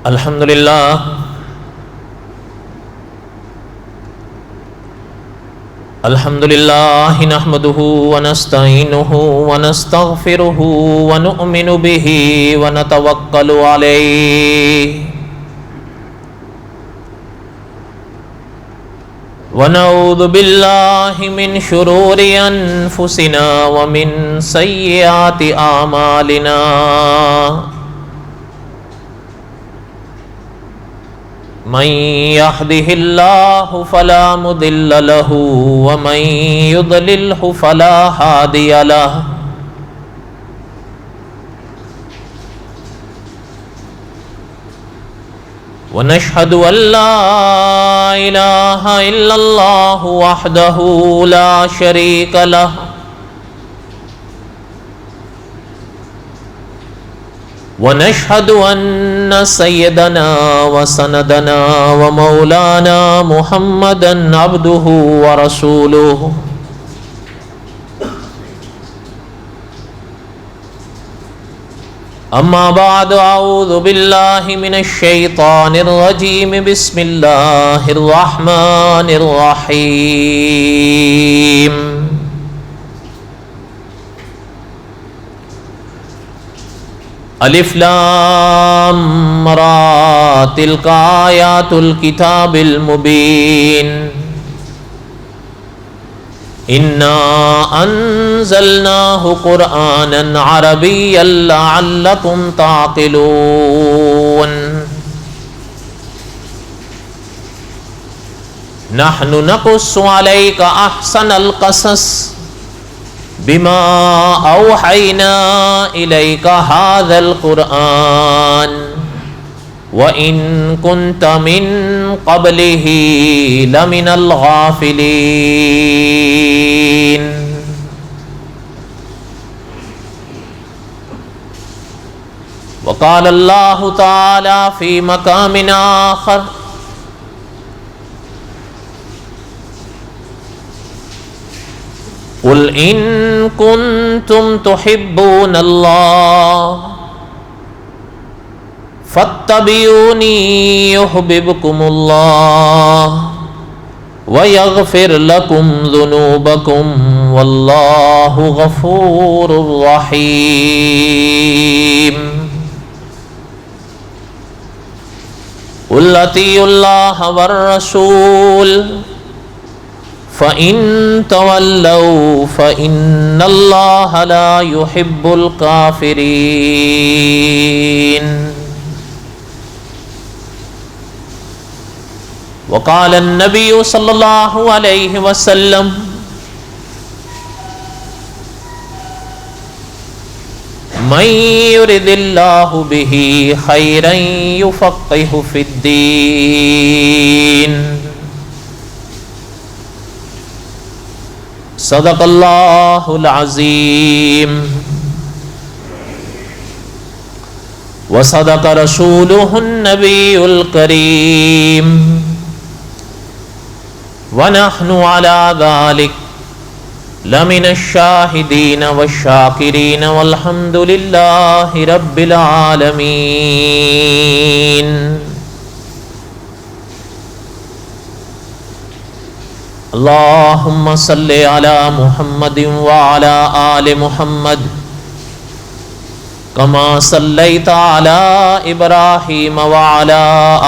الحمد للہ نحمده ونستعینه ونستغفره ونؤمن به ونتوکل علیہ ونعوذ باللہ من شرور انفسنا ومن سیئات اعمالنا من يهده الله فلا مضل له ومن يضلله فلا هادي له ونشهد أن لا إله إلا الله وحده لا شريك له ونشهد أن سيدنا وسندنا ومولانا محمدا عبده ورسوله أما بعد أعوذ بالله من الشيطان الرجيم بسم الله الرحمن الرحيم الف لام را تلک آیات الکتاب المبین انا انزلناه قرآنا عربیا لعلکم تعقلون نحن نقص علیک احسن القصص بما اوحینا الیک ھذا القرآن وان کنت من قبلہ لمن الغافلین وقال اللہ تعالی فی مقام آخر قل ان کنتم تحبون اللہ فاتبعونی یحببکم اللہ ویغفر لکم ذنوبکم واللہ غفور رحیم قل اطیعوا اللہ والرسول فَإِن تَوَلَّوْا فَإِنَّ اللَّهَ لَا يُحِبُّ الْكَافِرِينَ وقال النبي صلى الله عليه وسلم من يرد الله به خيرا يفقهه في الدين صدق اللہ العظیم وصدق رسولہ النبی الکریم ونحن علی ذلک لمن الشاہدین والشاکرین والحمد للہ رب العالمین اللہم صلی علی محمد وعلی آل محمد کما صلیت علی ابراہیم وعلی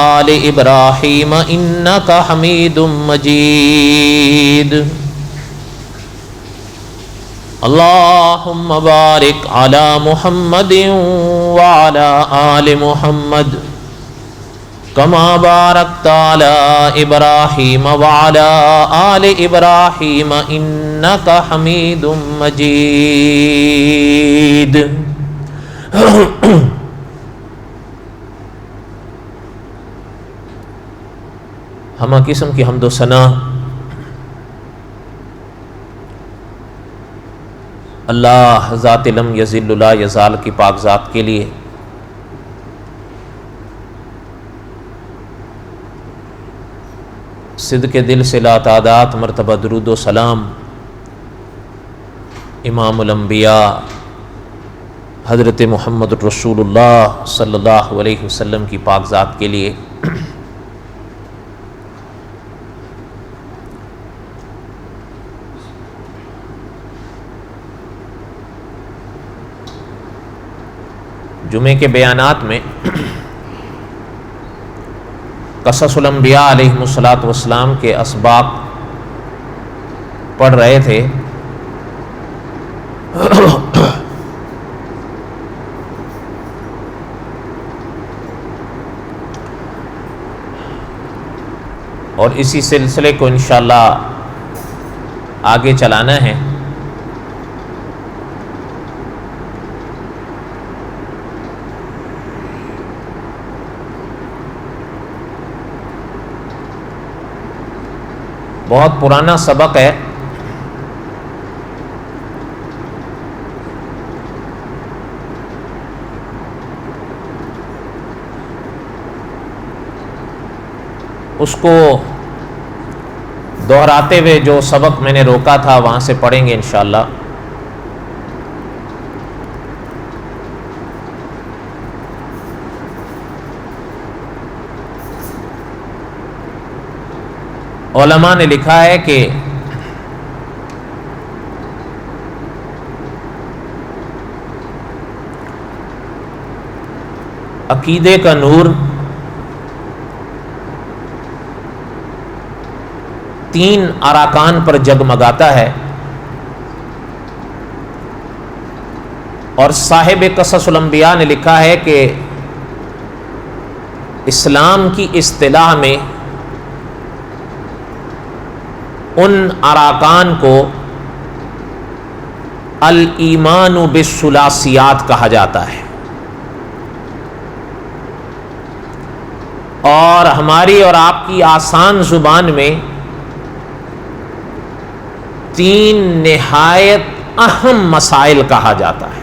آل ابراہیم انکا حمید مجید اللہم بارک علی محمد وعلی آل محمد کما بارکت علی ابراہیم وعلی آل ابراہیم انکا حمید مجید ہمہ قسم کی حمد و ثنا اللہ ذات لم یزل لا یزال کی پاک ذات کے لیے صدق دل سے لا تعداد مرتبہ درود و سلام امام الانبیاء حضرت محمد رسول اللہ صلی اللہ علیہ وسلم کی پاک ذات کے لیے جمعے کے بیانات میں قصص الانبیاء علیہم الصلاۃ والسلام کے اسباق پڑھ رہے تھے. اور اسی سلسلے کو انشاءاللہ آگے چلانا ہے. بہت پرانا سبق ہے. اس کو دہراتے ہوئے جو سبق میں نے روکا تھا وہاں سے پڑھیں گے انشاءاللہ. علماء نے لکھا ہے کہ عقیدے کا نور تین ارکان پر جگمگاتا ہے، اور صاحب قصص الانبیاء نے لکھا ہے کہ اسلام کی اصطلاح میں ان ارکان کو الایمان بالثلاثیات کہا جاتا ہے. اور ہماری اور آپ کی آسان زبان میں تین نہایت اہم مسائل کہا جاتا ہے.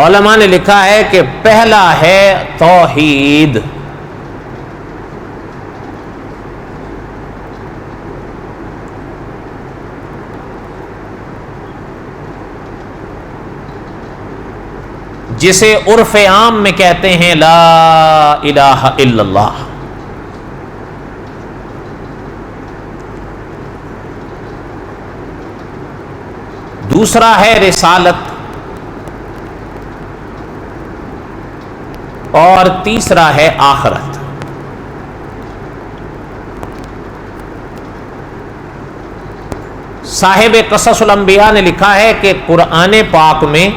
علماء نے لکھا ہے کہ پہلا ہے توحید، جسے عرف عام میں کہتے ہیں لا الہ الا اللہ. دوسرا ہے رسالت، اور تیسرا ہے آخرت. صاحب قصص الانبیاء نے لکھا ہے کہ قرآن پاک میں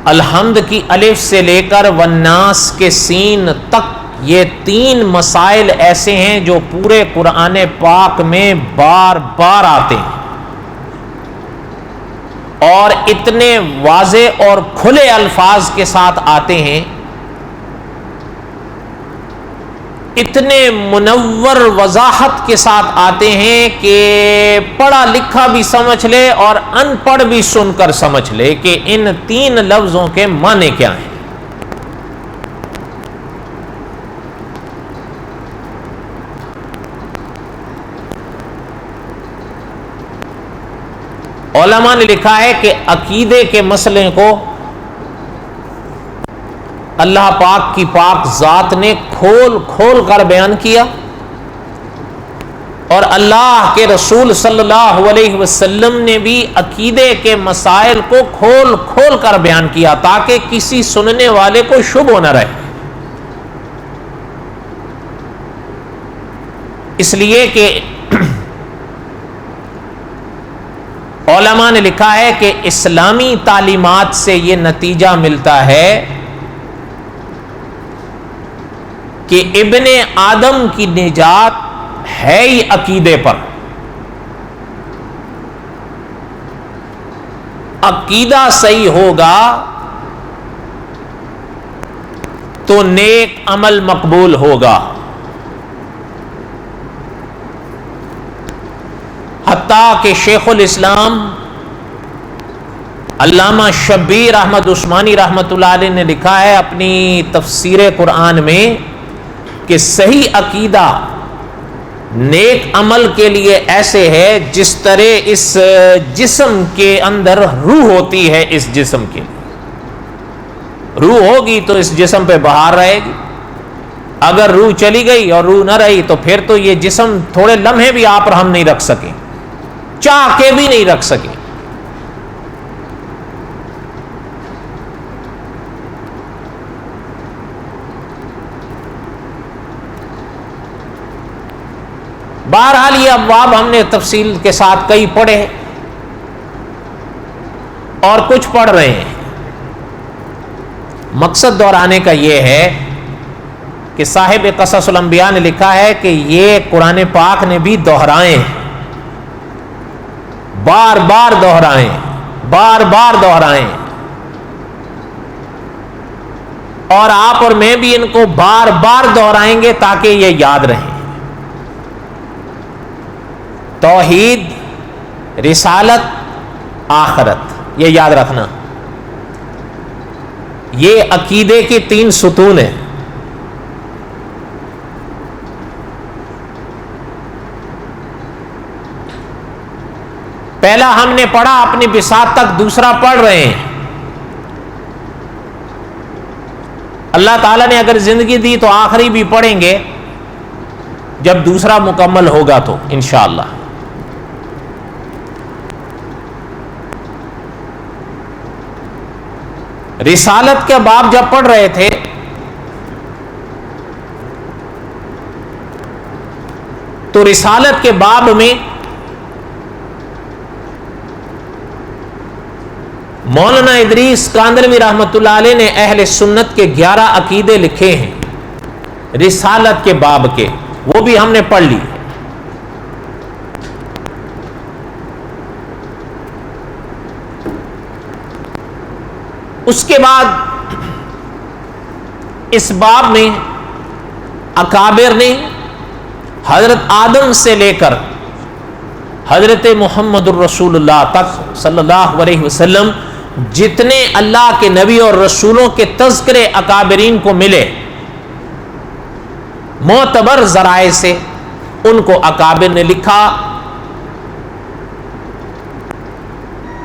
الحمد کی الف سے لے کر والناس کے سین تک یہ تین مسائل ایسے ہیں جو پورے قرآن پاک میں بار بار آتے ہیں، اور اتنے واضح اور کھلے الفاظ کے ساتھ آتے ہیں، اتنے منور وضاحت کے ساتھ آتے ہیں کہ پڑھا لکھا بھی سمجھ لے اور ان پڑھ بھی سن کر سمجھ لے کہ ان تین لفظوں کے معنی کیا ہیں. علماء نے لکھا ہے کہ عقیدے کے مسئلے کو اللہ پاک کی پاک ذات نے کھول کھول کر بیان کیا، اور اللہ کے رسول صلی اللہ علیہ وسلم نے بھی عقیدے کے مسائل کو کھول کھول کر بیان کیا تاکہ کسی سننے والے کو شبہ نہ رہے. اس لیے کہ علماء نے لکھا ہے کہ اسلامی تعلیمات سے یہ نتیجہ ملتا ہے کہ ابن آدم کی نجات ہے ہی عقیدے پر. عقیدہ صحیح ہوگا تو نیک عمل مقبول ہوگا. حتیٰ کہ شیخ الاسلام علامہ شبیر احمد عثمانی رحمۃ اللہ علیہ نے لکھا ہے اپنی تفسیر قرآن میں کہ صحیح عقیدہ نیک عمل کے لیے ایسے ہے جس طرح اس جسم کے اندر روح ہوتی ہے. اس جسم کے لیے روح ہوگی تو اس جسم پہ بہار رہے گی. اگر روح چلی گئی اور روح نہ رہی تو پھر تو یہ جسم تھوڑے لمحے بھی آپ اور ہم نہیں رکھ سکیں, چاہ کے بھی نہیں رکھ سکیں. بہرحال یہ ابواب ہم نے تفصیل کے ساتھ کئی پڑھے اور کچھ پڑھ رہے ہیں. مقصد دہرانے کا یہ ہے کہ صاحب قصص الانبیاء نے لکھا ہے کہ یہ قرآن پاک نے بھی دہرائے ہیں, بار بار دہرائے, بار بار دہرائے, اور آپ اور میں بھی ان کو بار بار دہرائیں گے تاکہ یہ یاد رہیں. توحید, رسالت, آخرت, یہ یاد رکھنا. یہ عقیدے کی 3 ستون ہیں. پہلا ہم نے پڑھا اپنی بساط تک, دوسرا پڑھ رہے ہیں. اللہ تعالیٰ نے اگر زندگی دی تو آخری بھی پڑھیں گے جب دوسرا مکمل ہوگا تو انشاءاللہ. رسالت کے باب جب پڑھ رہے تھے تو رسالت کے باب میں مولانا ادریس کاندلوی رحمۃ اللہ علیہ نے اہل سنت کے 11 عقیدے لکھے ہیں رسالت کے باب کے, وہ بھی ہم نے پڑھ لی. اس کے بعد اس باب میں اکابر نے حضرت آدم سے لے کر حضرت محمد الرسول اللہ تک صلی اللہ علیہ وسلم جتنے اللہ کے نبی اور رسولوں کے تذکرے اکابرین کو ملے معتبر ذرائع سے, ان کو اکابر نے لکھا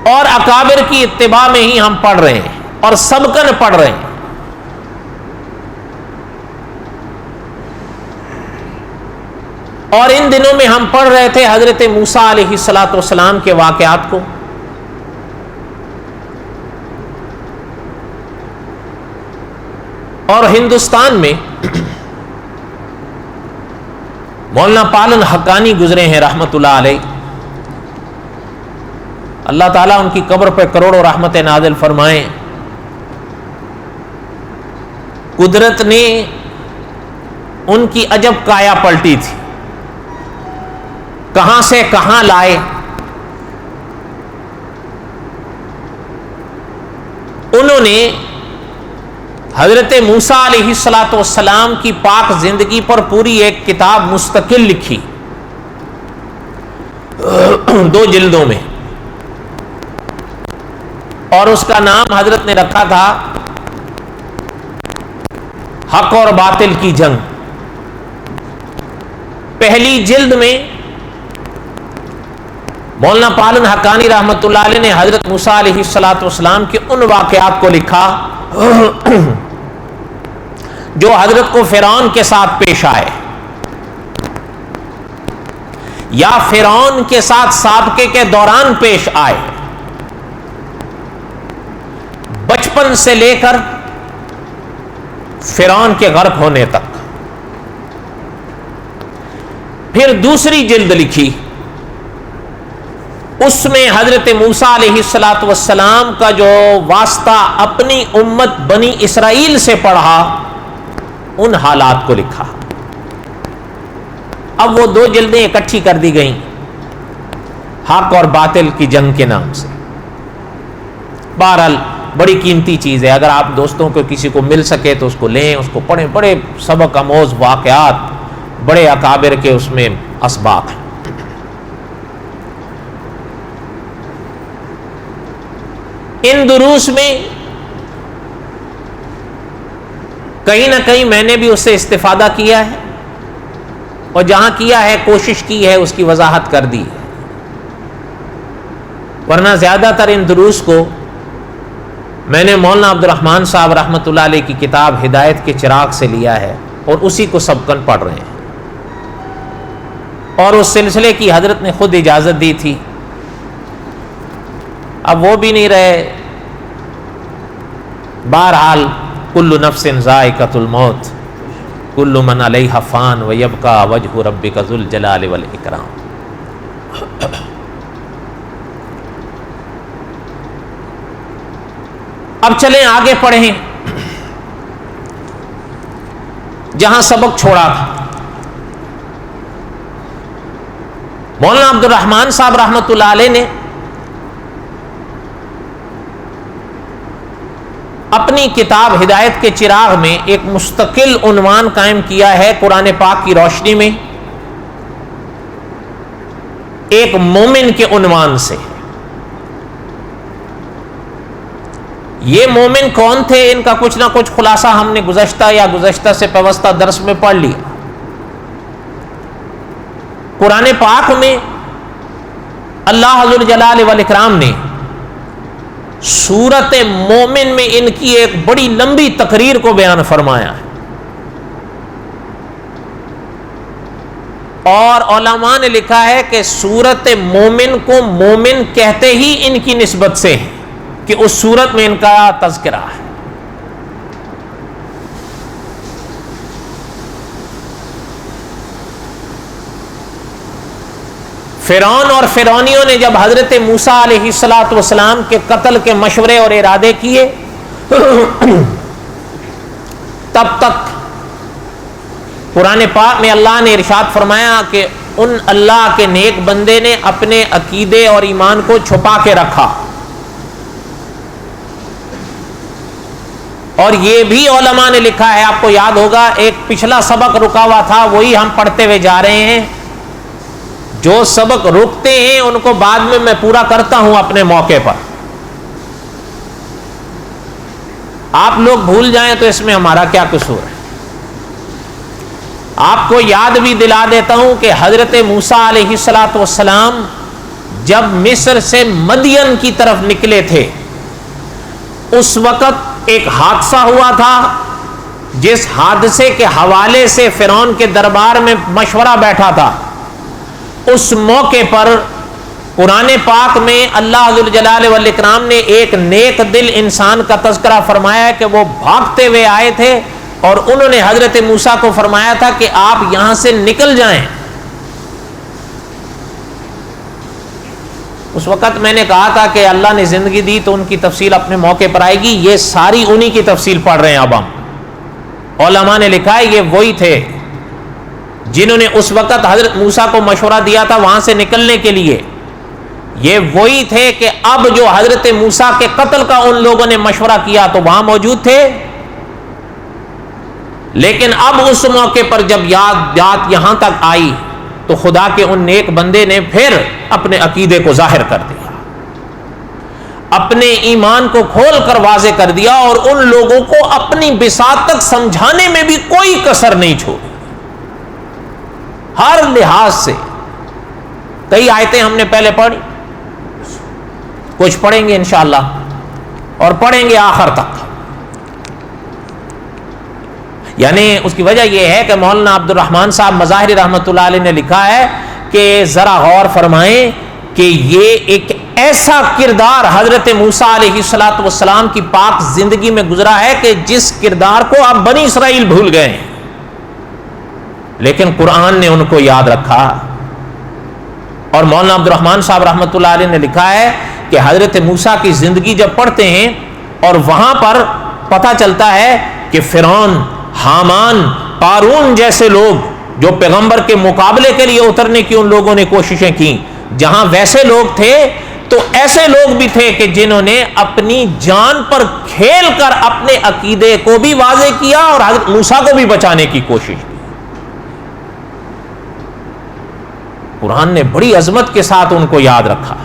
اور اکابر کی اتباع میں ہی ہم پڑھ رہے ہیں اور سبقاً پڑھ رہے ہیں. اور ان دنوں میں ہم پڑھ رہے تھے حضرت موسیٰ علیہ الصلاۃ والسلام کے واقعات کو. اور ہندوستان میں مولانا پالن حقانی گزرے ہیں رحمت اللہ علیہ. اللہ تعالیٰ ان کی قبر پہ کروڑوں رحمت نازل فرمائیں. قدرت نے ان کی عجب کایا پلٹی تھی, کہاں سے کہاں لائے. انہوں نے حضرت موسیٰ علیہ الصلاۃ والسلام کی پاک زندگی پر پوری ایک کتاب مستقل لکھی 2 جلدوں میں, اور اس کا نام حضرت نے رکھا تھا حق اور باطل کی جنگ. پہلی جلد میں مولانا پالن حقانی رحمت اللہ علیہ نے حضرت موسیٰ علیہ الصلاۃ والسلام کے ان واقعات کو لکھا جو حضرت کو فرعون کے ساتھ پیش آئے یا فرعون کے ساتھ سابقے کے دوران پیش آئے, بچپن سے لے کر فرعون کے غرق ہونے تک. پھر دوسری جلد لکھی, اس میں حضرت موسیٰ علیہ الصلاۃ والسلام کا جو واسطہ اپنی امت بنی اسرائیل سے پڑھا ان حالات کو لکھا. اب وہ 2 جلدیں اکٹھی کر دی گئیں حق اور باطل کی جنگ کے نام سے. بہرحال بڑی قیمتی چیز ہے, اگر آپ دوستوں کو کسی کو مل سکے تو اس کو لیں, اس کو پڑھیں. بڑے سبق آموز واقعات, بڑے اکابر کے اس میں اسباق ہیں. ان دروس میں کہیں نہ کہیں میں نے بھی اس سے استفادہ کیا ہے. اور جہاں کیا ہے کوشش کی ہے اس کی وضاحت کر دی، ورنہ زیادہ تر ان دروس کو میں نے مولانا عبد الرحمن صاحب رحمۃ اللہ علیہ کی کتاب ہدایت کے چراغ سے لیا ہے اور اسی کو سبقن پڑھ رہے ہیں، اور اس سلسلے کی حضرت نے خود اجازت دی تھی، اب وہ بھی نہیں رہے۔ بہرحال کل نفس ذائقۃ الموت کل من علیہا فان ویبقی وجہ ربک ذو الجلال والاکرام۔ اب چلیں آگے پڑھیں جہاں سبق چھوڑا تھا۔ مولانا عبد الرحمن صاحب رحمۃ اللہ علیہ نے اپنی کتاب ہدایت کے چراغ میں ایک مستقل عنوان قائم کیا ہے قرآن پاک کی روشنی میں، ایک مومن کے عنوان سے۔ یہ مومن کون تھے، ان کا کچھ نہ کچھ خلاصہ ہم نے گزشتہ سے پیوستہ درس میں پڑھ لیا۔ قرآن پاک میں اللہ ذو الجلال والاکرام نے سورت مومن میں ان کی ایک بڑی لمبی تقریر کو بیان فرمایا ہے، اور علماء نے لکھا ہے کہ سورت مومن کو مومن کہتے ہی ان کی نسبت سے ہے کہ اس سورت میں ان کا تذکرہ ہے۔ فرعون اور فرعونیوں نے جب حضرت موسیٰ علیہ السلام کے قتل کے مشورے اور ارادے کیے تب تک قرآن پاک میں اللہ نے ارشاد فرمایا کہ ان اللہ کے نیک بندے نے اپنے عقیدے اور ایمان کو چھپا کے رکھا، اور یہ بھی علماء نے لکھا ہے، آپ کو یاد ہوگا ایک پچھلا سبق رکا ہوا تھا وہی ہم پڑھتے ہوئے جا رہے ہیں، جو سبق رکتے ہیں ان کو بعد میں پورا کرتا ہوں اپنے موقع پر، آپ لوگ بھول جائیں تو اس میں ہمارا کیا قصور ہے۔ آپ کو یاد بھی دلا دیتا ہوں کہ حضرت موسیٰ علیہ السلام جب مصر سے مدین کی طرف نکلے تھے اس وقت ایک حادثہ ہوا تھا، جس حادثے کے حوالے سے فرعون کے دربار میں مشورہ بیٹھا تھا۔ اس موقع پر قرآن پاک میں اللہ ذو الجلال والاکرام نے ایک نیک دل انسان کا تذکرہ فرمایا ہے کہ وہ بھاگتے ہوئے آئے تھے اور انہوں نے حضرت موسیٰ کو فرمایا تھا کہ آپ یہاں سے نکل جائیں۔ اس وقت میں نے کہا تھا کہ اللہ نے زندگی دی تو ان کی تفصیل اپنے موقع پر آئے گی، یہ ساری انہی کی تفصیل پڑھ رہے ہیں۔ اب ہم علماء نے لکھا ہے یہ وہی تھے جنہوں نے اس وقت حضرت موسیٰ کو مشورہ دیا تھا وہاں سے نکلنے کے لیے، یہ وہی تھے کہ اب جو حضرت موسیٰ کے قتل کا ان لوگوں نے مشورہ کیا تو وہاں موجود تھے، لیکن اب اس موقع پر جب یاد یہاں تک آئی تو خدا کے ان نیک بندے نے پھر اپنے عقیدے کو ظاہر کر دیا، اپنے ایمان کو کھول کر واضح کر دیا، اور ان لوگوں کو اپنی بساط تک سمجھانے میں بھی کوئی کسر نہیں چھوڑی، ہر لحاظ سے۔ کئی آیتیں ہم نے پہلے پڑھی، کچھ پڑھیں گے انشاءاللہ اور پڑھیں گے آخر تک۔ یعنی اس کی وجہ یہ ہے کہ مولانا عبد الرحمن صاحب مظاہری رحمۃ اللہ علیہ نے لکھا ہے کہ ذرا غور فرمائیں کہ یہ ایک ایسا کردار حضرت موسیٰ علیہ السلام کی پاک زندگی میں گزرا ہے کہ جس کردار کو اب بنی اسرائیل بھول گئے ہیں، لیکن قرآن نے ان کو یاد رکھا۔ اور مولانا عبد الرحمن صاحب رحمۃ اللہ علیہ نے لکھا ہے کہ حضرت موسیٰ کی زندگی جب پڑھتے ہیں اور وہاں پر پتہ چلتا ہے کہ فرعون، حامان، قارون جیسے لوگ جو پیغمبر کے مقابلے کے لیے اترنے کی ان لوگوں نے کوششیں کی، جہاں ویسے لوگ تھے تو ایسے لوگ بھی تھے کہ جنہوں نے اپنی جان پر کھیل کر اپنے عقیدے کو بھی واضح کیا اور حضرت موسیٰ کو بھی بچانے کی کوشش کی۔ قرآن نے بڑی عظمت کے ساتھ ان کو یاد رکھا۔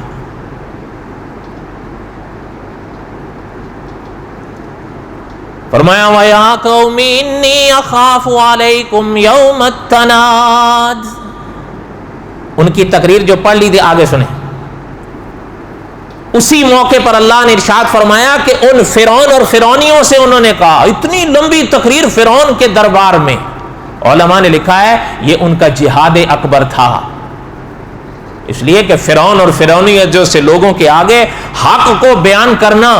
فرمایا وَيَا قَوْمِ إِنِّي أَخَافُ عَلَيْكُمْ يَوْمَ التَّنَادِ. ان کی تقریر جو پڑھ لی تھی آگے سنیں. اسی موقع پر اللہ نے ارشاد فرمایا کہ ان فرعون اور فرعونیوں سے انہوں نے کہا, اتنی لمبی تقریر فرعون کے دربار میں. علماء نے لکھا ہے یہ ان کا جہاد اکبر تھا, اس لیے کہ فرعون اور فرعونیت سے لوگوں کے آگے حق کو بیان کرنا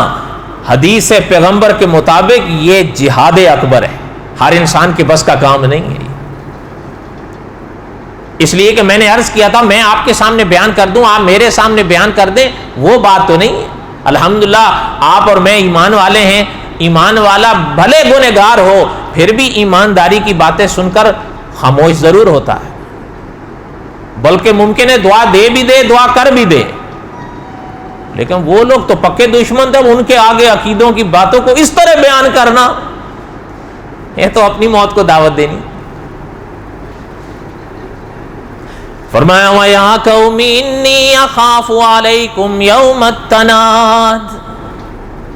حدیث پیغمبر کے مطابق یہ جہاد اکبر ہے, ہر انسان کے بس کا کام نہیں ہے. اس لیے کہ میں نے عرض کیا تھا میں آپ کے سامنے بیان کر دوں, آپ میرے سامنے بیان کر دیں, وہ بات تو نہیں ہے. الحمدللہ آپ اور میں ایمان والے ہیں, ایمان والا بھلے گنہگار ہو پھر بھی ایمانداری کی باتیں سن کر خاموش ضرور ہوتا ہے, بلکہ ممکن ہے دعا دے بھی دے, دعا کر بھی دے. لیکن وہ لوگ تو پکے دشمن تھے, ان کے آگے عقیدوں کی باتوں کو اس طرح بیان کرنا یہ تو اپنی موت کو دعوت دینی. فرمایا وَيَا قَوْمِ إِنِّي أَخَافُ عَلَيْكُمْ يَوْمَ التَّنَادِ.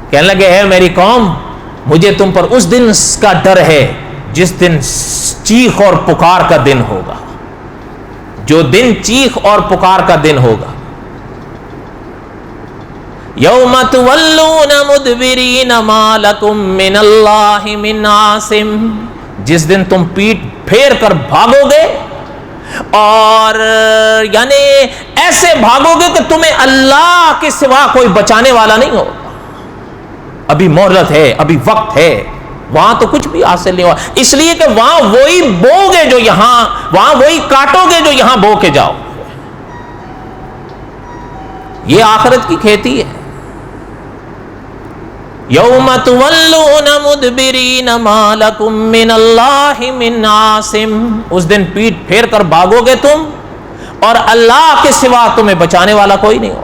کہنے لگے اے میری قوم مجھے تم پر اس دن کا ڈر ہے جس دن چیخ اور پکار کا دن ہوگا, جو دن چیخ اور پکار کا دن ہوگا. یوم تولون مدبرین ما لکم من اللہ من عاصم, جس دن تم پیٹ پھیر کر بھاگو گے اور یعنی ایسے بھاگو گے کہ تمہیں اللہ کے سوا کوئی بچانے والا نہیں ہو. ابھی مہلت ہے, ابھی وقت ہے, وہاں تو کچھ بھی حاصل نہیں ہوا, اس لیے کہ وہاں وہی بو گے جو یہاں, وہاں وہی کاٹو گے جو یہاں بو کے جاؤ. یہ آخرت کی کھیتی ہے. یوم تولون مدبرین ما لکم من اللہ من عاصم, اس دن پیٹ پھیر کر بھاگو گے تم اور اللہ کے سوا تمہیں بچانے والا کوئی نہیں ہو.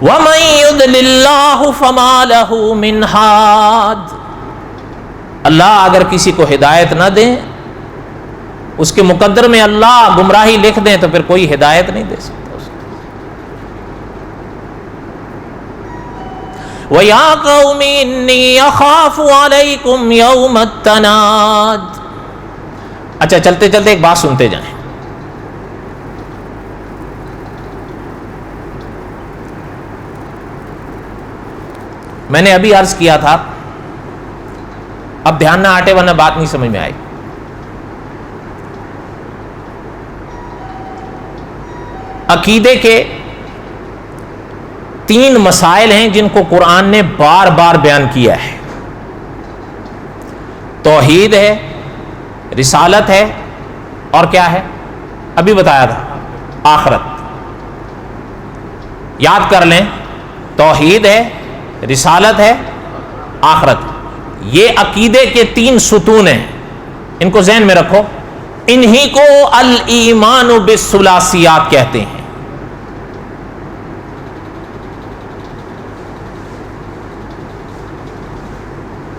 وَمَن يُضْلِلِ اللَّهُ فَمَا لَهُ مِنْ هَادٍ. اللہ اگر کسی کو ہدایت نہ دیں, اس کے مقدر میں اللہ گمراہی لکھ دیں تو پھر کوئی ہدایت نہیں دے سکتا. وَيَا قَوْمِ إِنِّي أَخَافُ عَلَيْكُمْ يَوْمَ التَّنَادِ. اچھا چلتے چلتے ایک بات سنتے جائیں. میں نے ابھی عرض کیا تھا, اب دھیان نہ ہٹے ورنہ بات نہیں سمجھ میں آئی. عقیدے کے 3 مسائل ہیں جن کو قرآن نے بار بار بیان کیا ہے. توحید ہے, رسالت ہے, اور کیا ہے ابھی بتایا تھا, آخرت. یاد کر لیں, توحید ہے, رسالت ہے, آخرت. یہ عقیدے کے 3 ستون ہیں, ان کو ذہن میں رکھو. انہی کو الایمان بالثلاثیات کہتے ہیں.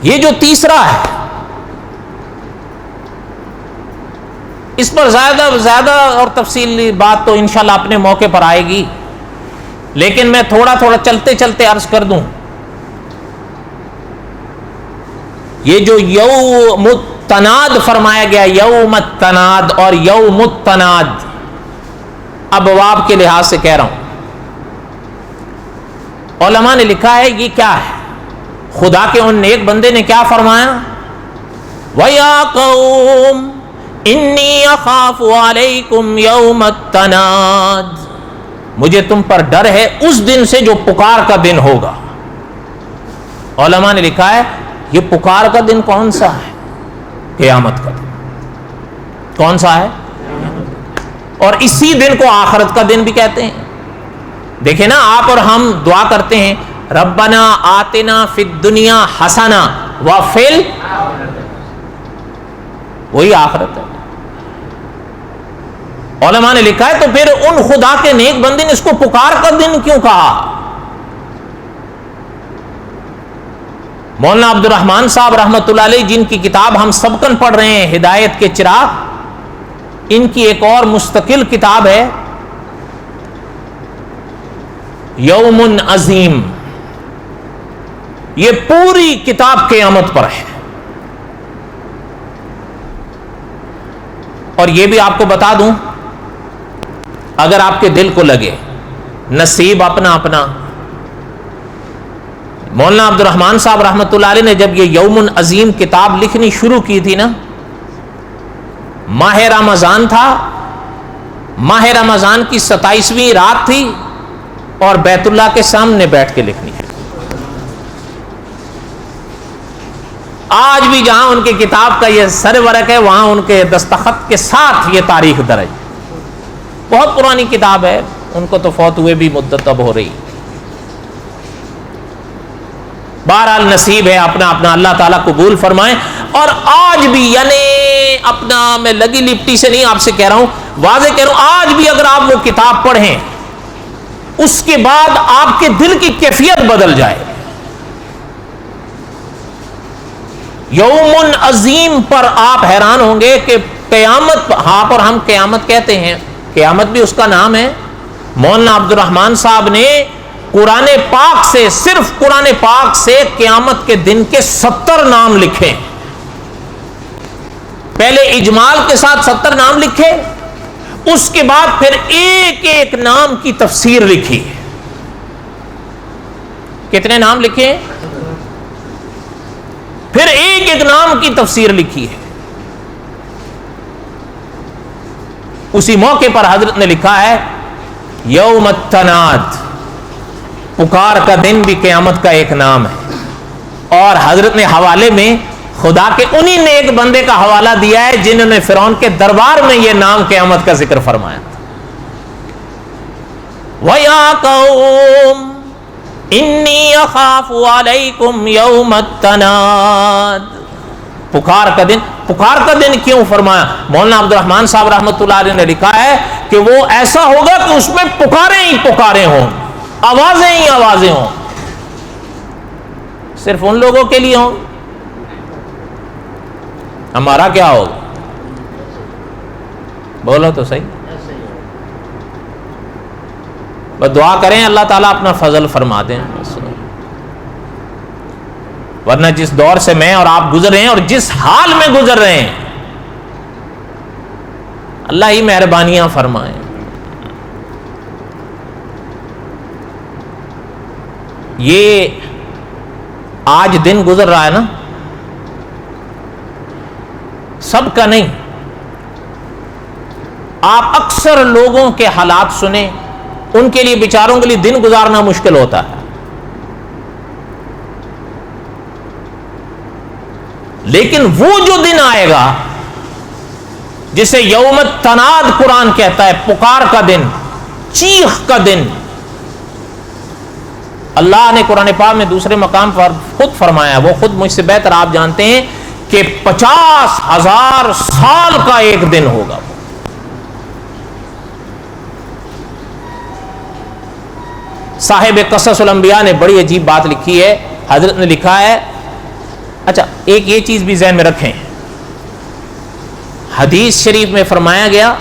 یہ جو تیسرا ہے اس پر زیادہ اور تفصیلی بات تو انشاءاللہ اپنے موقع پر آئے گی, لیکن میں تھوڑا تھوڑا چلتے چلتے عرض کر دوں. یہ جو یوم التناد فرمایا گیا, یوم التناد اور یوم التناد, ابواب کے لحاظ سے کہہ رہا ہوں. علماء نے لکھا ہے یہ کیا ہے. خدا کے ان نیک بندے نے کیا فرمایا, وَيَا قَوْمِ إِنِّي أَخَافُ عَلَيْكُمْ يَوْمَ التَّنَادِ. مجھے تم پر ڈر ہے اس دن سے جو پکار کا دن ہوگا. علماء نے لکھا ہے یہ پکار کا دن کون سا ہے, قیامت کا دن. کون سا ہے, اور اسی دن کو آخرت کا دن بھی کہتے ہیں. دیکھیں نا, آپ اور ہم دعا کرتے ہیں ربنا آتنا فی الدنیا حسنہ وفی وہی آخرت ہے. علماء نے لکھا ہے تو پھر ان خدا کے نیک بندے نے اس کو پکار کا دن کیوں کہا. مولانا عبد الرحمن صاحب رحمۃ اللہ علیہ, جن کی کتاب ہم سبقن پڑھ رہے ہیں ہدایت کے چراغ, ان کی ایک اور مستقل کتاب ہے یوم عظیم، یہ پوری کتاب قیامت پر ہے. اور یہ بھی آپ کو بتا دوں، اگر آپ کے دل کو لگے، نصیب اپنا اپنا. مولانا عبد الرحمان صاحب رحمۃ اللہ علیہ نے جب یہ یوم عظیم کتاب لکھنی شروع کی تھی نا، ماہ رمضان تھا، ماہ رمضان کی 27ویں رات تھی، اور بیت اللہ کے سامنے بیٹھ کے لکھنی ہے. آج بھی جہاں ان کی کتاب کا یہ سرورق ہے، وہاں ان کے دستخط کے ساتھ یہ تاریخ درج. بہت پرانی کتاب ہے، ان کو تو فوت ہوئے بھی مدت اب ہو رہی. بہرحال نصیب ہے اپنا اپنا، اللہ تعالیٰ قبول فرمائے. اور آج بھی، یعنی اپنا میں لگی لپٹی سے نہیں آپ سے کہہ رہا ہوں، واضح کہہ رہا ہوں، آج بھی اگر آپ وہ کتاب پڑھیں، اس کے بعد آپ کے دل کی کیفیت بدل جائے. یوم عظیم پر آپ حیران ہوں گے کہ قیامت، آپ اور ہم قیامت کہتے ہیں، قیامت بھی اس کا نام ہے. مولانا عبد الرحمان صاحب نے قرآن پاک سے، صرف قرآن پاک سے قیامت کے دن کے 70 نام لکھے. پہلے اجمال کے ساتھ 70 نام لکھے، اس کے بعد پھر ایک ایک نام کی تفسیر لکھی. کتنے نام لکھے؟ پھر ایک ایک نام کی تفسیر لکھی ہے. اسی موقع پر حضرت نے لکھا ہے یوم التناد، پکار کا دن بھی قیامت کا ایک نام ہے. اور حضرت نے حوالے میں خدا کے انہی نیک بندے کا حوالہ دیا ہے جنہوں نے فرعون کے دربار میں یہ نام قیامت کا ذکر فرمایا. وَيَا قَوْمِ انی اخاف علیکم یوم التناد. پکار کا دن، پکار کا دن کیوں فرمایا؟ مولانا عبد الرحمان صاحب رحمۃ اللہ علیہ نے لکھا ہے کہ وہ ایسا ہوگا کہ اس میں پکاریں ہی پکاریں ہوں، آوازیں ہی آوازیں ہوں. صرف ان لوگوں کے لیے ہوں، ہمارا کیا ہوگا؟ بولو تو صحیح. بس دعا کریں اللہ تعالیٰ اپنا فضل فرما دیں. ورنہ جس دور سے میں اور آپ گزر رہے ہیں اور جس حال میں گزر رہے ہیں، اللہ ہی مہربانیاں فرمائیں. یہ آج دن گزر رہا ہے نا، سب کا نہیں. آپ اکثر لوگوں کے حالات سنیں، ان کے لیے بیچاروں کے لیے دن گزارنا مشکل ہوتا ہے. لیکن وہ جو دن آئے گا جسے یوم التناد قرآن کہتا ہے، پکار کا دن، چیخ کا دن. اللہ نے قرآن پاک میں دوسرے مقام پر خود فرمایا، وہ خود مجھ سے بہتر آپ جانتے ہیں کہ 50,000 سال کا ایک دن ہوگا. صاحب قصص الانبیاء نے بڑی عجیب بات لکھی ہے. حضرت نے لکھا ہے، اچھا ایک یہ چیز بھی ذہن میں رکھیں، حدیث شریف میں فرمایا گیا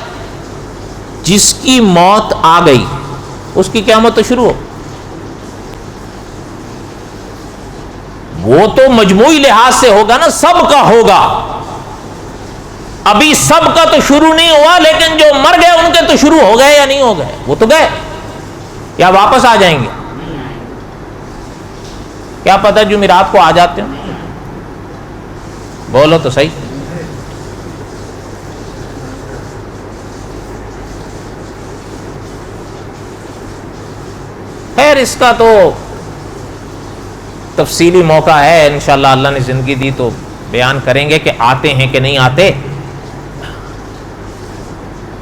جس کی موت آ گئی اس کی قیامت تو شروع ہو. وہ تو مجموعی لحاظ سے ہوگا نا، سب کا ہوگا. ابھی سب کا تو شروع نہیں ہوا، لیکن جو مر گئے ان کے تو شروع ہو گئے یا نہیں ہو گئے؟ وہ تو گئے، یا واپس آ جائیں گے؟ کیا پتہ جمعرات کو آ جاتے ہیں. بولو تو صحیح. خیر اس کا تو تفصیلی موقع ہے، انشاءاللہ اللہ نے زندگی دی تو بیان کریں گے کہ آتے ہیں کہ نہیں آتے.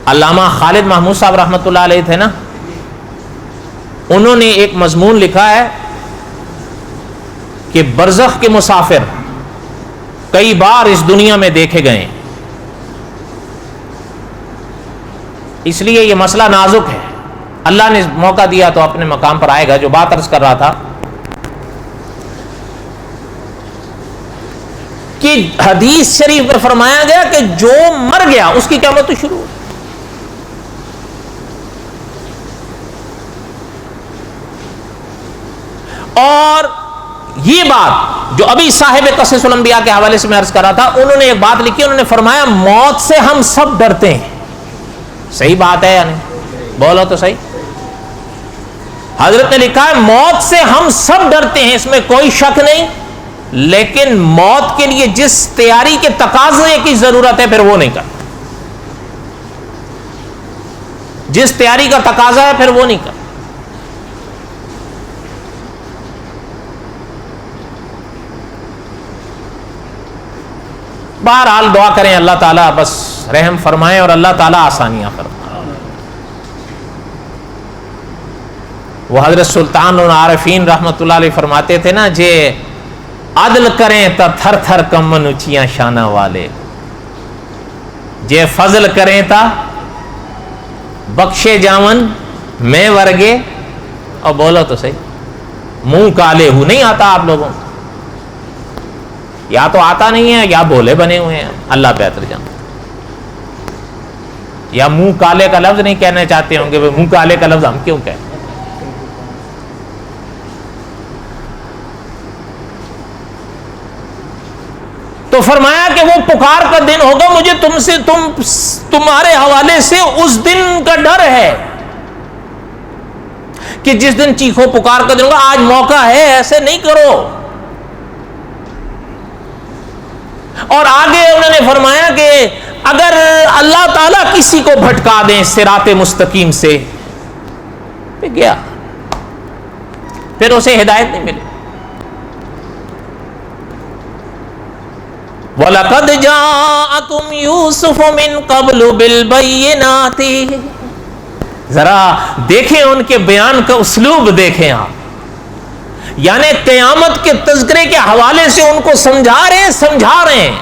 علامہ خالد محمود صاحب رحمۃ اللہ علیہ تھے نا، انہوں نے ایک مضمون لکھا ہے کہ برزخ کے مسافر کئی بار اس دنیا میں دیکھے گئے، اس لیے یہ مسئلہ نازک ہے. اللہ نے موقع دیا تو اپنے مقام پر آئے گا. جو بات عرض کر رہا تھا کہ حدیث شریف میں فرمایا گیا کہ جو مر گیا اس کی قیامت تو شروع. اور یہ بات جو ابھی صاحب قصص الانبیاء کے حوالے سے میں عرض کر رہا تھا، انہوں نے ایک بات لکھی، انہوں نے فرمایا موت سے ہم سب ڈرتے ہیں. صحیح بات ہے یا نہیں؟ بولو تو صحیح. حضرت نے لکھا ہے موت سے ہم سب ڈرتے ہیں، اس میں کوئی شک نہیں، لیکن موت کے لیے جس تیاری کے تقاضے کی ضرورت ہے پھر وہ نہیں کرتا. جس تیاری کا تقاضا ہے پھر وہ نہیں کرتا. بہرحال دعا کریں اللہ تعالیٰ بس رحم فرمائیں اور اللہ تعالیٰ آسانیاں فرمائیں. وہ حضرت سلطان العارفین رحمت اللہ علیہ فرماتے تھے نا، جے عدل کریں تا تھر تھر کمن اچیاں شانہ والے، جے فضل کریں تا بخشے جاون میں ورگے. اور بولو تو صحیح، منہ کالے ہو نہیں آتا آپ لوگوں کو، یا تو آتا نہیں ہے یا بولے بنے ہوئے ہیں، اللہ بہتر جانتا. یا منہ کالے کا لفظ نہیں کہنا چاہتے ہوں گے، منہ کالے کا لفظ ہم کیوں کہیں. تو فرمایا کہ وہ پکار کا دن ہوگا، مجھے تمہارے حوالے سے اس دن کا ڈر ہے کہ جس دن چیخو پکار کا دن ہوگا. آج موقع ہے، ایسے نہیں کرو. اور آگے انہوں نے فرمایا کہ اگر اللہ تعالیٰ کسی کو بھٹکا دیں صراط مستقیم سے، پھر گیا، پھر اسے ہدایت نہیں ملے. وَلَقَدْ جَاءَكُمْ يُوسُفُ مِنْ قَبْلُ بِالْبَيِّنَاتِ. ذرا دیکھیں ان کے بیان کا اسلوب دیکھیں آپ، یعنی قیامت کے تذکرے کے حوالے سے ان کو سمجھا رہے ہیں.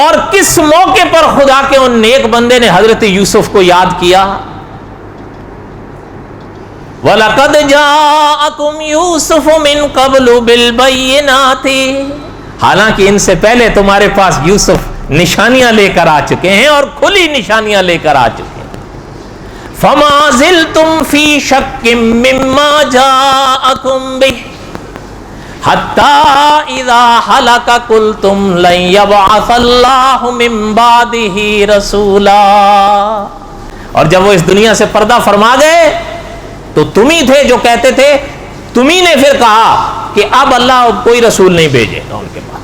اور کس موقع پر خدا کے ان نیک بندے نے حضرت یوسف کو یاد کیا. وَلَقَدْ جَاءَكُمْ يُوسُفُ مِنْ قَبْلُ بِالْبَيِّنَاتِ. حالانکہ ان سے پہلے تمہارے پاس یوسف نشانیاں لے کر آ چکے ہیں اور کھلی نشانیاں لے کر آ چکے ہیں. فَمَا زِلْتُمْ فِي شَكٍّ مِّمَّا جَاءَكُمْ بِهِ حَتَّى إِذَا هَلَكَ قُلْتُمْ لَن يَبْعَثَ اللَّهُ مِن بَعْدِهِ رَسُولًا. اور جب وہ اس دنیا سے پردہ فرما گئے تو تم ہی تھے جو کہتے تھے، تم ہی نے پھر کہا کہ اب اللہ کوئی رسول نہیں بھیجے گا ان کے بعد.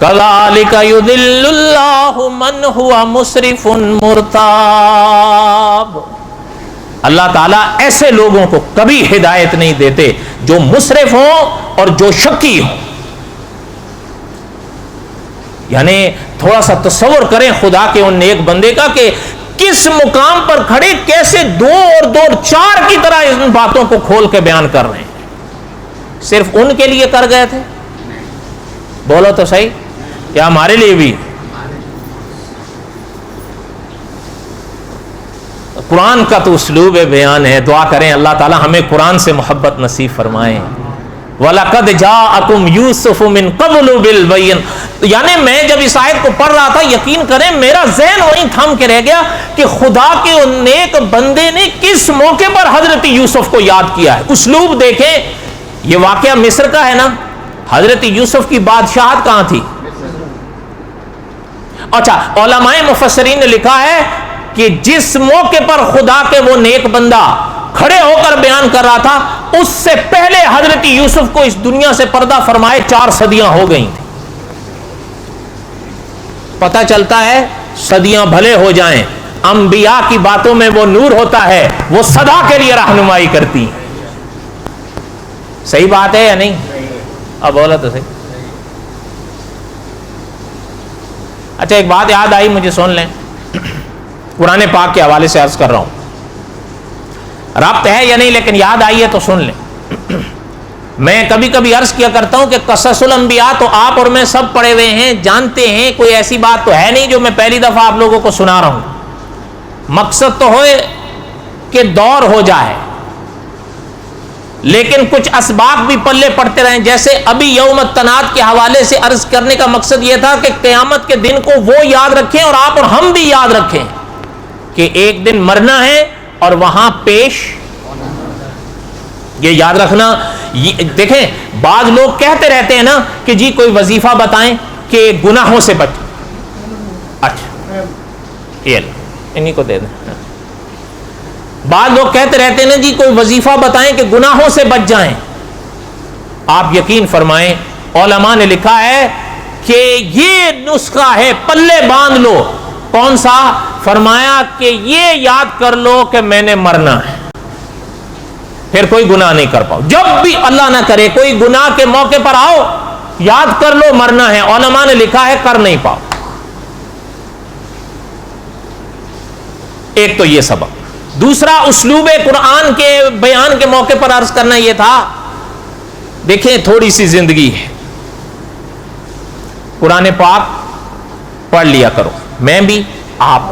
كَذَلِكَ يُضِلُّ اللَّهُ مَنْ هُوَ مُسْرِفٌ مُرْتَابٌ. اللہ تعالیٰ ایسے لوگوں کو کبھی ہدایت نہیں دیتے جو مسرف ہوں اور جو شکی ہوں. یعنی تھوڑا سا تصور کریں خدا کے ان نیک بندے کا کہ کس مقام پر کھڑے کیسے دو اور دو چار کی طرح ان باتوں کو کھول کے بیان کر رہے ہیں. صرف ان کے لیے کر گئے تھے؟ بولو تو صحیح، یا ہمارے لیے بھی؟ قرآن کا تو اسلوب بیان ہے. دعا کریں اللہ تعالی ہمیں قرآن سے محبت نصیب فرمائے. وَلَقَدْ جَاءَكُمْ يُوسُفُ مِنْ قَبْلُ بِالْبَيِّنَاتِ. یعنی میں جب اس آیت کو پڑھ رہا تھا یقین کریں میرا ذہن وہیں تھم کے رہ گیا کہ خدا کے ان نیک بندے نے کس موقع پر حضرت یوسف کو یاد کیا ہے. اسلوب دیکھیں، یہ واقعہ مصر کا ہے نا. حضرت یوسف کی بادشاہت کہاں تھی؟ اچھا، علماء مفسرین نے لکھا ہے کہ جس موقع پر خدا کے وہ نیک بندہ کھڑے ہو کر بیان کر رہا تھا اس سے پہلے حضرت یوسف کو اس دنیا سے پردہ فرمائے 4 صدیاں ہو گئی تھیں. پتہ چلتا ہے صدیاں بھلے ہو جائیں، انبیاء کی باتوں میں وہ نور ہوتا ہے، وہ سدا کے لیے رہنمائی کرتی ہیں. صحیح بات ہے یا نہیں؟ اب بولا تو صحیح. اچھا ایک بات یاد آئی مجھے، سن لیں. قرآن پاک کے حوالے سے عرض کر رہا ہوں، ربط ہے یا نہیں لیکن یاد آئی ہے تو سن لیں. میں کبھی کبھی عرض کیا کرتا ہوں کہ قصص الانبیاء تو آپ اور میں سب پڑھے ہوئے ہیں، جانتے ہیں، کوئی ایسی بات تو ہے نہیں جو میں پہلی دفعہ آپ لوگوں کو سنا رہا ہوں. مقصد تو ہوئے کہ دور ہو جائے، لیکن کچھ اسباق بھی پلے پڑتے رہیں. جیسے ابھی یوم التناد کے حوالے سے عرض کرنے کا مقصد یہ تھا کہ قیامت کے دن کو وہ یاد رکھیں اور آپ اور ہم بھی یاد رکھیں کہ ایک دن مرنا ہے اور وہاں پیش یہ یاد رکھنا. دیکھیں بعض لوگ کہتے رہتے ہیں نا کہ جی کوئی وظیفہ بتائیں کہ گناہوں سے بچ. اچھا یہ انہیں کو دے دیں. بعض لوگ کہتے رہتے ہیں نا جی کوئی وظیفہ بتائیں کہ گناہوں سے بچ جائیں. آپ یقین فرمائیں علماء نے لکھا ہے کہ یہ نسخہ ہے, پلے باندھ لو. کون سا؟ فرمایا کہ یہ یاد کر لو کہ میں نے مرنا ہے, پھر کوئی گناہ نہیں کر پاؤ. جب بھی اللہ نہ کرے کوئی گناہ کے موقع پر آؤ, یاد کر لو مرنا ہے. علماء نے لکھا ہے کر نہیں پاؤ. ایک تو یہ سبق. دوسرا اسلوب قرآن کے بیان کے موقع پر عرض کرنا یہ تھا, دیکھیں تھوڑی سی زندگی ہے, قرآن پاک پڑھ لیا کرو. میں بھی آپ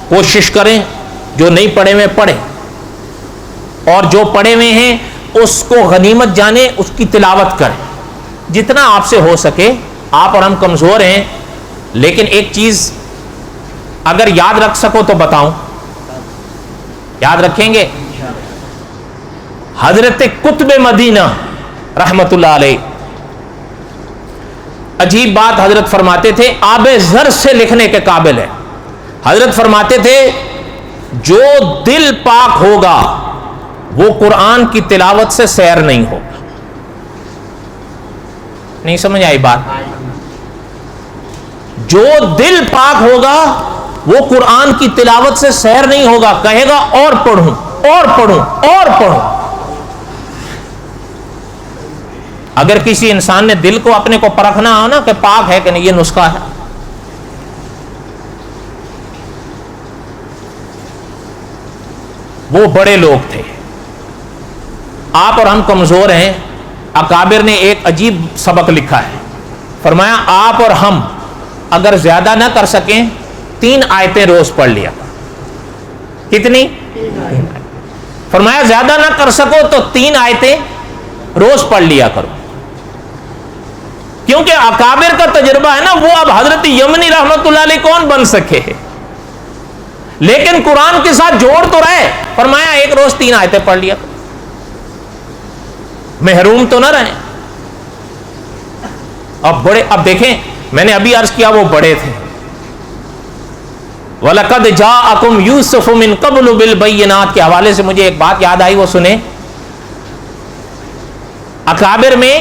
کوشش کریں جو نہیں پڑھے ہوئے پڑھیں, اور جو پڑھے ہوئے ہیں اس کو غنیمت جانیں, اس کی تلاوت کریں جتنا آپ سے ہو سکے. آپ اور ہم کمزور ہیں, لیکن ایک چیز اگر یاد رکھ سکو تو بتاؤں. یاد رکھیں گے؟ حضرت قطب مدینہ رحمت اللہ علیہ, عجیب بات حضرت فرماتے تھے, آب زر سے لکھنے کے قابل ہے. حضرت فرماتے تھے جو دل پاک ہوگا وہ قرآن کی تلاوت سے سیر نہیں ہوگا. نہیں سمجھ آئی بات؟ جو دل پاک ہوگا وہ قرآن کی تلاوت سے سیر نہیں ہوگا, کہے گا اور پڑھوں اور پڑھوں اور پڑھوں. اگر کسی انسان نے دل کو اپنے کو پرکھنا ہو نا کہ پاک ہے کہ نہیں, یہ نسخہ ہے. وہ بڑے لوگ تھے, آپ اور ہم کمزور ہیں. اکابر نے ایک عجیب سبق لکھا ہے. فرمایا آپ اور ہم اگر زیادہ نہ کر سکیں 3 آیتیں روز پڑھ لیا. کتنی؟ فرمایا زیادہ نہ کر سکو تو 3 آیتیں روز پڑھ لیا کرو. کیونکہ اکابر کا تجربہ ہے نا, وہ اب حضرت یمنی رحمت اللہ علیہ کون بن سکے, لیکن قرآن کے ساتھ جوڑ تو رہے. فرمایا ایک روز 3 آیتیں پڑھ لیا کرو, محروم تو نہ رہیں. اب دیکھیں, میں نے ابھی عرض کیا وہ بڑے تھے. وَلَقَدْ جَاءَكُمْ يُوسُفُ مِنْ قَبْلُ بِالْبَيِّنَاتِ کے حوالے سے مجھے ایک بات یاد آئی, وہ سنیں. اکابر میں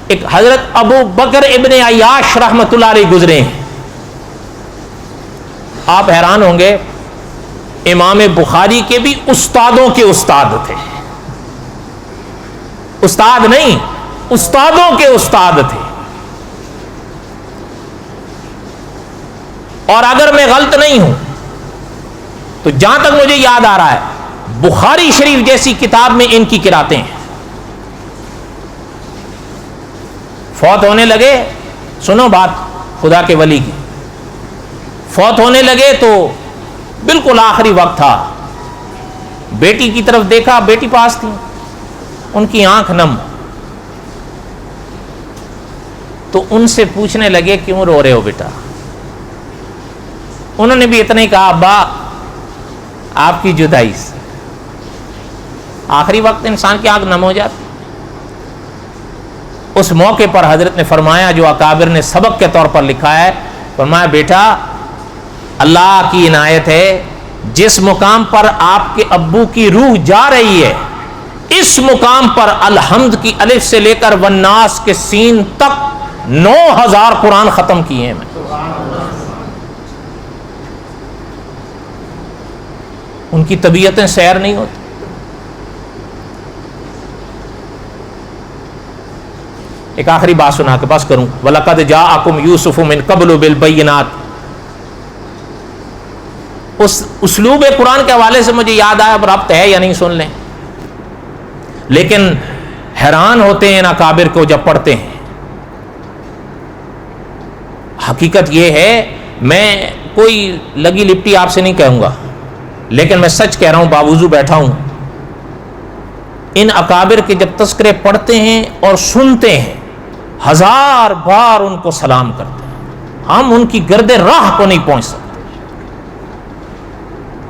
ایک حضرت ابو بکر ابن عیاش رحمت اللہ علیہ گزرے ہیں. آپ حیران ہوں گے, امام بخاری کے بھی استادوں کے استاد تھے. استاد نہیں, استادوں کے استاد تھے. اور اگر میں غلط نہیں ہوں تو جہاں تک مجھے یاد آ رہا ہے, بخاری شریف جیسی کتاب میں ان کی قراتیں ہیں. فوت ہونے لگے, سنو بات خدا کے ولی کی, فوت ہونے لگے تو بالکل آخری وقت تھا. بیٹی کی طرف دیکھا, بیٹی پاس تھی, ان کی آنکھ نم. تو ان سے پوچھنے لگے کیوں رو رہے ہو بیٹا؟ انہوں نے بھی اتنا ہی کہا ابا آپ کی جدائی سے. آخری وقت انسان کی آنکھ نم ہو جاتی. اس موقع پر حضرت نے فرمایا, جو اکابر نے سبق کے طور پر لکھا ہے, فرمایا بیٹا اللہ کی عنایت ہے, جس مقام پر آپ کے ابو کی روح جا رہی ہے اس مقام پر الحمد کی الف سے لے کر والناس کے سین تک 9000 قرآن ختم کیے ہیں میں. ان کی طبیعتیں سیر نہیں ہوتی. ایک آخری بات سنا کے بس کروں. وَلَقَدْ جَاءَكُمْ يُوسُفُ مِنْ قَبْلُ بِالْبَيِّنَاتِ, اس اسلوب قرآن کے حوالے سے مجھے یاد آیا, اب ربط ہے یا نہیں سن لیں. لیکن حیران ہوتے ہیں نا اکابر کو جب پڑھتے ہیں. حقیقت یہ ہے, میں کوئی لگی لپٹی آپ سے نہیں کہوں گا, لیکن میں سچ کہہ رہا ہوں, باوضو بیٹھا ہوں. ان اکابر کے جب تذکرے پڑھتے ہیں اور سنتے ہیں, 1000 بار ان کو سلام کرتے ہیں. ہم ان کی گرد راہ کو نہیں پہنچ سکتے.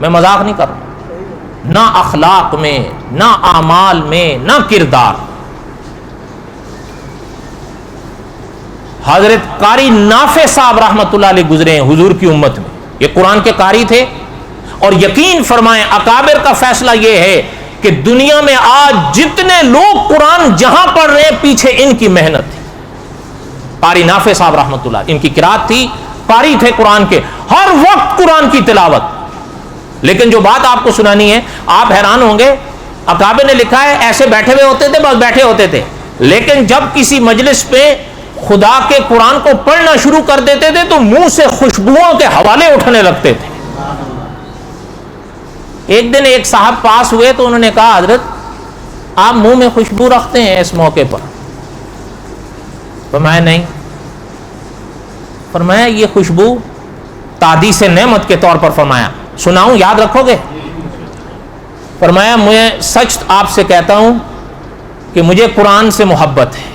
میں مذاق نہیں کر رہا. نہ اخلاق میں، نہ اعمال میں، نہ کردار۔ حضرت قاری نافع صاحب رحمۃ اللہ علیہ گزرے ہیں حضور کی امت میں، یہ قرآن کے قاری تھے، اور یقین فرمائیں اکابر کا فیصلہ یہ ہے کہ دنیا میں آج جتنے لوگ قرآن جہاں پڑھ رہے ہیں پیچھے ان کی محنت تھی۔ قاری نافع صاحب رحمۃ اللہ، ان کی قرات تھی، قاری تھے قرآن کے، ہر وقت قرآن کی تلاوت۔ لیکن جو بات آپ کو سنانی ہے، آپ حیران ہوں گے، اکابر نے لکھا ہے ایسے بیٹھے ہوئے ہوتے تھے، بس بیٹھے ہوتے تھے، لیکن جب کسی مجلس پہ خدا کے قرآن کو پڑھنا شروع کر دیتے تھے تو منہ سے خوشبوؤں کے حوالے اٹھنے لگتے تھے۔ ایک دن ایک صاحب پاس ہوئے تو انہوں نے کہا حضرت آپ منہ میں خوشبو رکھتے ہیں اس موقع پر؟ فرمایا نہیں۔ فرمایا یہ خوشبو تادیس نعمت کے طور پر، فرمایا سناؤں یاد رکھو گے؟ فرمایا میں سچ آپ سے کہتا ہوں کہ مجھے قرآن سے محبت ہے،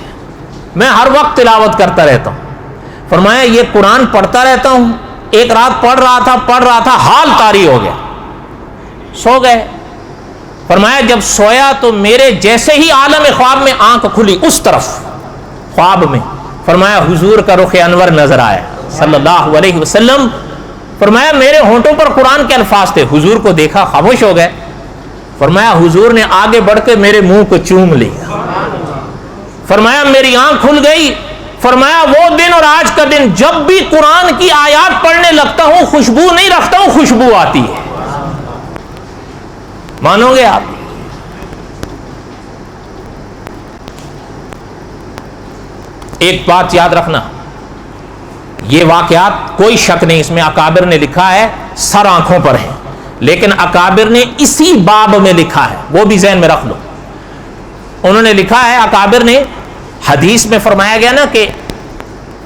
میں ہر وقت تلاوت کرتا رہتا ہوں۔ فرمایا یہ قرآن پڑھتا رہتا ہوں، ایک رات پڑھ رہا تھا حال طاری ہو گیا، سو گئے۔ فرمایا جب سویا تو میرے جیسے ہی عالم خواب میں آنکھ کھلی اس طرف خواب میں، فرمایا حضور کا رخ انور نظر آیا صلی اللہ علیہ وسلم۔ فرمایا میرے ہونٹوں پر قرآن کے الفاظ تھے، حضور کو دیکھا خاموش ہو گئے۔ فرمایا حضور نے آگے بڑھ کے میرے منہ کو چوم لیا۔ فرمایا میری آنکھ کھل گئی۔ فرمایا وہ دن اور آج کا دن جب بھی قرآن کی آیات پڑھنے لگتا ہوں خوشبو نہیں رکھتا ہوں، خوشبو آتی ہے۔ مانو گے آپ؟ ایک بات یاد رکھنا، یہ واقعات کوئی شک نہیں اس میں اکابر نے لکھا ہے سر آنکھوں پر ہے، لیکن اکابر نے اسی باب میں لکھا ہے، وہ بھی ذہن میں رکھ لو۔ انہوں نے لکھا ہے اکابر نے، حدیث میں فرمایا گیا نا کہ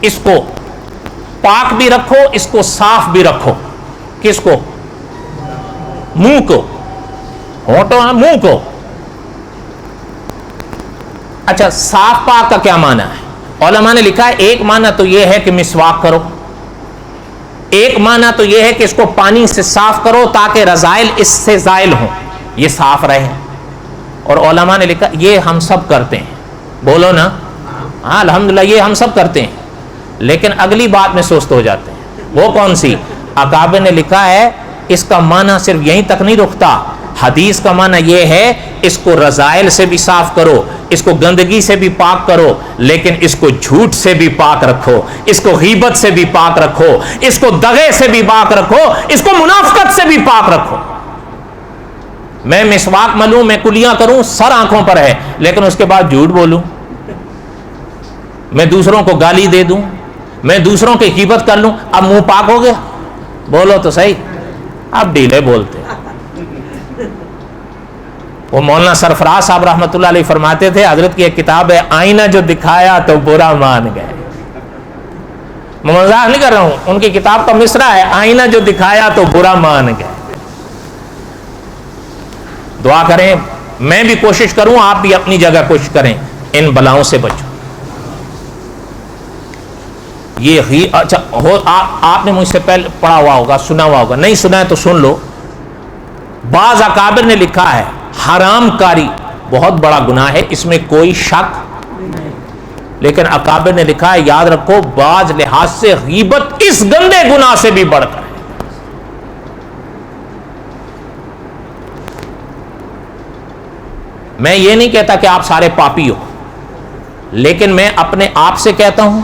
اس کو پاک بھی رکھو، اس کو صاف بھی رکھو۔ کس کو؟ منہ کو، ہونٹوں منہ کو۔ اچھا صاف پاک کا کیا معنی ہے؟ علماء نے لکھا ہے ایک معنی تو یہ ہے کہ مسواک کرو، ایک معنی تو یہ ہے کہ اس کو پانی سے صاف کرو تاکہ رذائل اس سے زائل ہوں، یہ صاف رہے۔ اور علماء نے لکھا یہ ہم سب کرتے ہیں، بولو نا ہاں الحمدللہ یہ ہم سب کرتے ہیں، لیکن اگلی بات میں سست ہو جاتے ہیں، وہ کون سی؟ اکابر نے لکھا ہے اس کا معنی صرف یہیں تک نہیں رکتا، حدیث کا معنی یہ ہے اس کو رذائل سے بھی صاف کرو، اس کو گندگی سے بھی پاک کرو، لیکن اس کو جھوٹ سے بھی پاک رکھو، اس کو غیبت سے بھی پاک رکھو، اس کو دغے سے بھی پاک رکھو، اس کو منافقت سے بھی پاک رکھو۔ میں مسواک ملوں، میں کلیاں کروں، سر آنکھوں پر ہے، لیکن اس کے بعد جھوٹ بولوں، میں دوسروں کو گالی دے دوں، میں دوسروں کی غیبت کر لوں، اب منہ پاک ہو گیا؟ بولو تو صحیح، اب ڈھیلے بولتے۔ وہ مولانا سرفراز صاحب رحمۃ اللہ علیہ فرماتے تھے، حضرت کی ایک کتاب ہے آئینہ جو دکھایا تو برا مان گئے۔ میں مذاق نہیں کر رہا ہوں، ان کی کتاب کا مصرع ہے آئینہ جو دکھایا تو برا مان گئے۔ دعا کریں، میں بھی کوشش کروں، آپ بھی اپنی جگہ کوشش کریں، ان بلاؤں سے بچو۔ یہ اچھا آپ نے مجھ سے پہلے پڑھا ہوا ہوگا، سنا ہوا ہوگا، نہیں سنا ہے تو سن لو۔ بعض اکابر نے لکھا ہے حرام کاری بہت بڑا گناہ ہے، اس میں کوئی شک، لیکن اکابر نے لکھا ہے یاد رکھو بعض لحاظ سے غیبت اس گندے گناہ سے بھی بڑھ کر ہے۔ میں یہ نہیں کہتا کہ آپ سارے پاپی ہو، لیکن میں اپنے آپ سے کہتا ہوں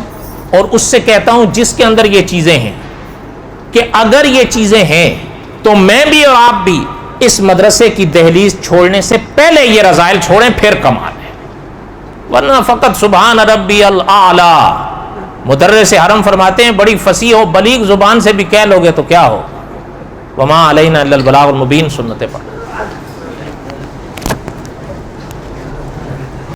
اور اس سے کہتا ہوں جس کے اندر یہ چیزیں ہیں، کہ اگر یہ چیزیں ہیں تو میں بھی اور آپ بھی اس مدرسے کی دہلیز چھوڑنے سے پہلے یہ رذائل چھوڑیں، پھر کمال ہے، ورنہ فقط سبحان ربی الاعلی۔ مدرس حرم فرماتے ہیں بڑی فصیح و بلیغ زبان سے بھی کہہ لوگے تو کیا ہو، وما علینا الا البلاغ المبین، سنت پر۔